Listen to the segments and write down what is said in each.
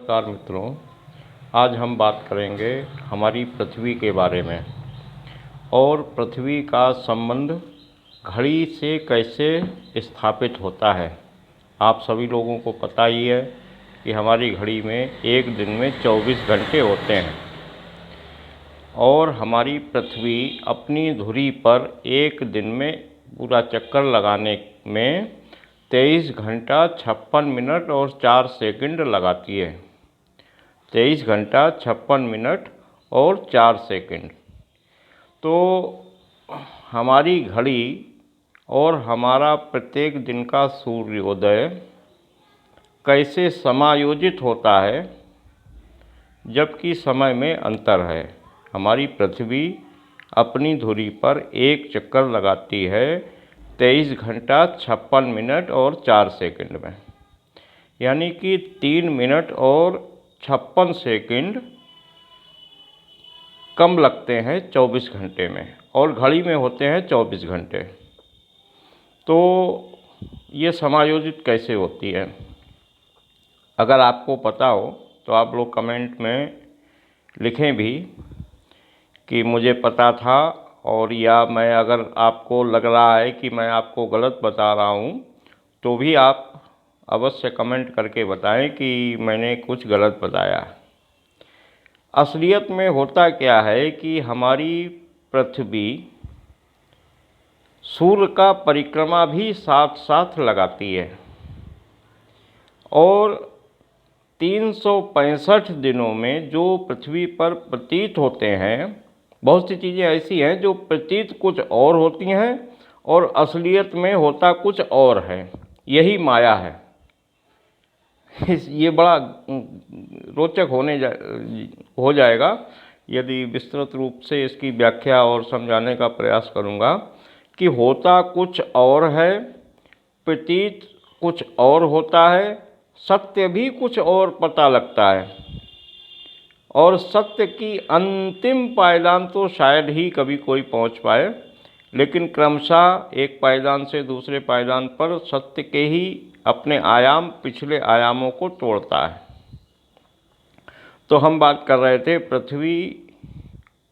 नमस्कार मित्रों, आज हम बात करेंगे हमारी पृथ्वी के बारे में और पृथ्वी का संबंध घड़ी से कैसे स्थापित होता है। आप सभी लोगों को पता ही है कि हमारी घड़ी में एक दिन में 24 घंटे होते हैं और हमारी पृथ्वी अपनी धुरी पर एक दिन में पूरा चक्कर लगाने में 23 घंटा 56 मिनट और 4 सेकंड लगाती है। 23 घंटा 56 मिनट और 4 सेकंड। तो हमारी घड़ी और हमारा प्रत्येक दिन का सूर्योदय कैसे समायोजित होता है, जबकि समय में अंतर है। हमारी पृथ्वी अपनी धुरी पर एक चक्कर लगाती है 23 घंटा 56 मिनट और 4 सेकंड में, यानी कि 3 मिनट और 56 सेकंड कम लगते हैं 24 घंटे में, और घड़ी में होते हैं 24 घंटे। तो ये समायोजित कैसे होती है? अगर आपको पता हो तो आप लोग कमेंट में लिखें भी कि मुझे पता था, और या मैं अगर आपको लग रहा है कि मैं आपको गलत बता रहा हूँ तो भी आप अवश्य कमेंट करके बताएं कि मैंने कुछ गलत बताया। असलियत में होता क्या है कि हमारी पृथ्वी सूर्य का परिक्रमा भी साथ साथ लगाती है और 365 दिनों में जो पृथ्वी पर प्रतीत होते हैं, बहुत सी चीज़ें ऐसी हैं जो प्रतीत कुछ और होती हैं और असलियत में होता कुछ और है। यही माया है। ये बड़ा रोचक हो जाएगा यदि विस्तृत रूप से इसकी व्याख्या और समझाने का प्रयास करूँगा कि होता कुछ और है, प्रतीत कुछ और होता है, सत्य भी कुछ और पता लगता है, और सत्य की अंतिम पायदान तो शायद ही कभी कोई पहुंच पाए, लेकिन क्रमशः एक पायदान से दूसरे पायदान पर सत्य के ही अपने आयाम पिछले आयामों को तोड़ता है। तो हम बात कर रहे थे पृथ्वी,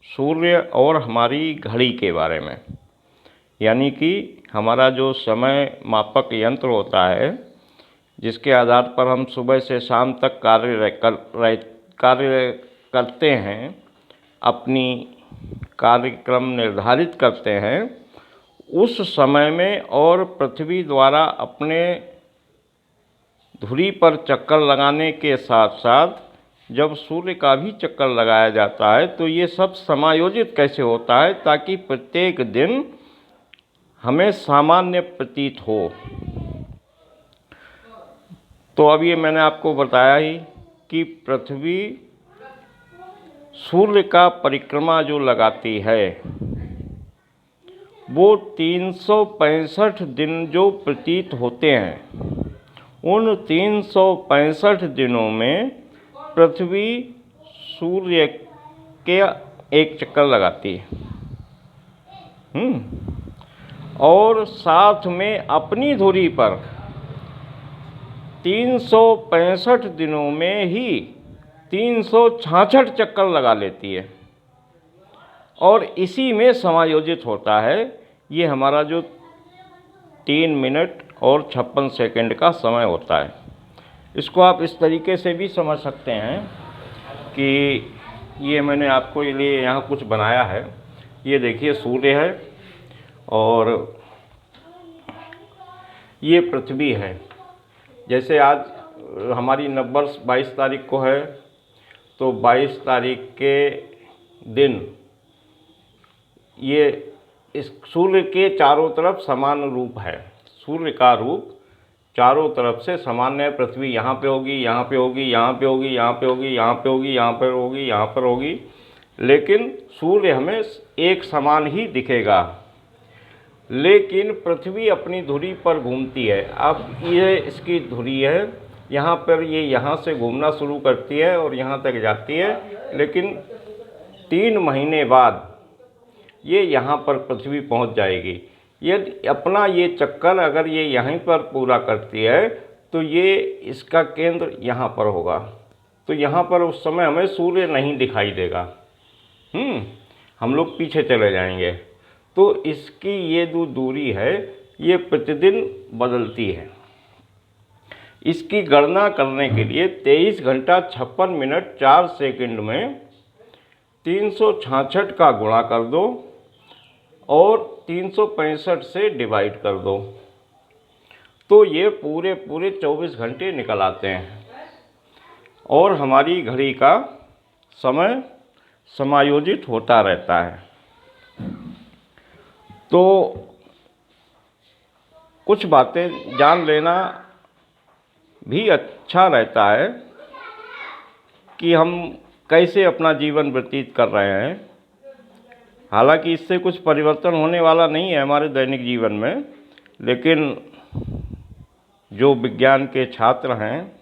सूर्य और हमारी घड़ी के बारे में, यानी कि हमारा जो समय मापक यंत्र होता है जिसके आधार पर हम सुबह से शाम तक कार्य करते हैं, अपनी कार्यक्रम निर्धारित करते हैं, उस समय में और पृथ्वी द्वारा अपने धुरी पर चक्कर लगाने के साथ साथ जब सूर्य का भी चक्कर लगाया जाता है, तो ये सब समायोजित कैसे होता है ताकि प्रत्येक दिन हमें सामान्य प्रतीत हो। तो अब ये मैंने आपको बताया ही कि पृथ्वी सूर्य का परिक्रमा जो लगाती है वो 365 दिन जो प्रतीत होते हैं, उन 365 दिनों में पृथ्वी सूर्य के एक चक्कर लगाती है और साथ में अपनी धुरी पर 365 दिनों में ही 366 चक्कर लगा लेती है, और इसी में समायोजित होता है ये हमारा जो 3 मिनट और 56 सेकंड का समय होता है। इसको आप इस तरीके से भी समझ सकते हैं कि ये मैंने आपको लिए यहाँ कुछ बनाया है। ये देखिए सूर्य है और ये पृथ्वी है। जैसे आज हमारी नववर्ष 22 तारीख को है, तो 22 तारीख के दिन ये इस सूर्य के चारों तरफ समान रूप है। सूर्य का रूप चारों तरफ से सामान्य है। पृथ्वी यहाँ पे होगी, यहाँ पे होगी, यहाँ पे होगी, यहाँ पे होगी, यहाँ पे होगी, यहाँ पर होगी, यहाँ पर होगी, लेकिन सूर्य हमें एक समान ही दिखेगा। लेकिन पृथ्वी अपनी धुरी पर घूमती है। अब ये इसकी धुरी है, यहाँ पर ये यहाँ से घूमना शुरू करती है और यहाँ तक जाती है, लेकिन 3 महीने बाद ये यहाँ पर पृथ्वी पहुँच जाएगी। यदि अपना ये चक्कर अगर ये यहीं पर पूरा करती है तो ये इसका केंद्र यहाँ पर होगा। तो यहाँ पर उस समय हमें सूर्य नहीं दिखाई देगा। हम लोग पीछे चले जाएंगे। तो इसकी ये जो दूरी है ये प्रतिदिन बदलती है। इसकी गणना करने के लिए 23 घंटा 56 मिनट 4 सेकंड में 366 का गुणा कर दो और 365 से डिवाइड कर दो, तो ये पूरे 24 घंटे निकल आते हैं और हमारी घड़ी का समय समायोजित होता रहता है। तो कुछ बातें जान लेना भी अच्छा रहता है कि हम कैसे अपना जीवन व्यतीत कर रहे हैं। हालांकि इससे कुछ परिवर्तन होने वाला नहीं है हमारे दैनिक जीवन में, लेकिन जो विज्ञान के छात्र हैं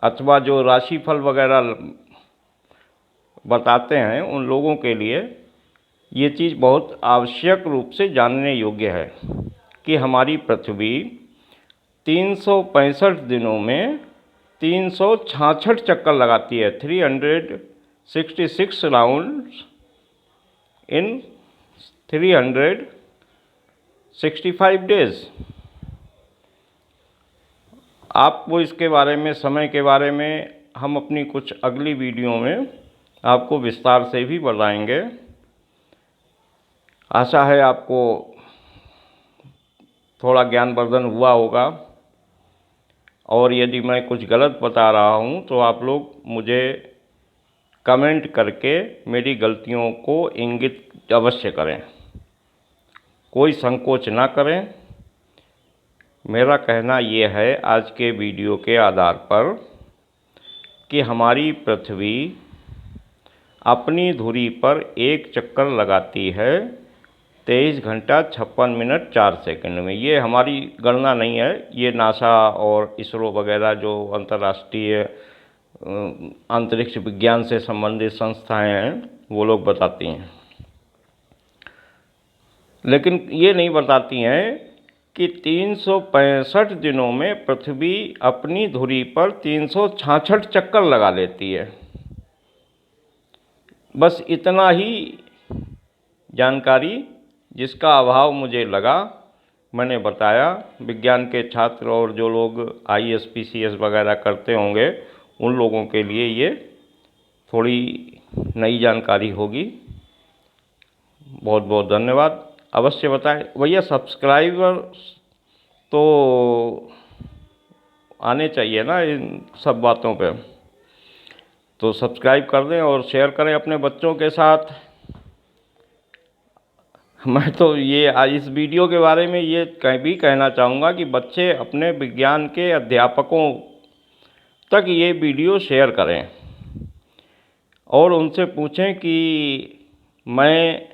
अथवा जो राशिफल वगैरह बताते हैं उन लोगों के लिए ये चीज़ बहुत आवश्यक रूप से जानने योग्य है कि हमारी पृथ्वी 365 दिनों में 366 चक्कर लगाती है, 366 राउंड्स इन 365 डेज। आपको इसके बारे में, समय के बारे में हम अपनी कुछ अगली वीडियो में आपको विस्तार से भी बताएंगे। आशा है आपको थोड़ा ज्ञानवर्धन हुआ होगा, और यदि मैं कुछ गलत बता रहा हूँ तो आप लोग मुझे कमेंट करके मेरी गलतियों को इंगित अवश्य करें, कोई संकोच ना करें। मेरा कहना ये है आज के वीडियो के आधार पर कि हमारी पृथ्वी अपनी धुरी पर एक चक्कर लगाती है 23 घंटा 56 मिनट 4 सेकंड में। ये हमारी गणना नहीं है, ये नासा और इसरो वगैरह जो अंतर्राष्ट्रीय अंतरिक्ष विज्ञान से संबंधित संस्थाएं हैं वो लोग बताती हैं, लेकिन ये नहीं बताती हैं कि 365 दिनों में पृथ्वी अपनी धुरी पर 366 चक्कर लगा लेती है। बस इतना ही जानकारी जिसका अभाव मुझे लगा मैंने बताया। विज्ञान के छात्र और जो लोग IAS PCS वगैरह करते होंगे उन लोगों के लिए ये थोड़ी नई जानकारी होगी। बहुत बहुत धन्यवाद। अवश्य बताएं भैया, सब्सक्राइबर तो आने चाहिए ना इन सब बातों पे, तो सब्सक्राइब कर दें और शेयर करें अपने बच्चों के साथ। मैं तो ये आज इस वीडियो के बारे में ये भी कहना चाहूँगा कि बच्चे अपने विज्ञान के अध्यापकों तक ये वीडियो शेयर करें और उनसे पूछें कि मैं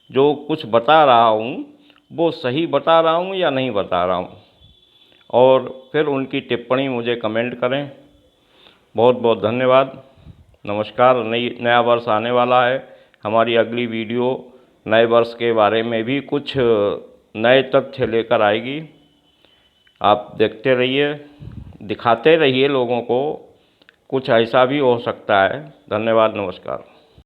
जो कुछ बता रहा हूँ वो सही बता रहा हूँ या नहीं बता रहा हूँ, और फिर उनकी टिप्पणी मुझे कमेंट करें। बहुत बहुत धन्यवाद। नमस्कार। नया वर्ष आने वाला है, हमारी अगली वीडियो नए वर्ष के बारे में भी कुछ नए तथ्य लेकर आएगी। आप देखते रहिए, दिखाते रहिए लोगों को, कुछ ऐसा भी हो सकता है। धन्यवाद, नमस्कार।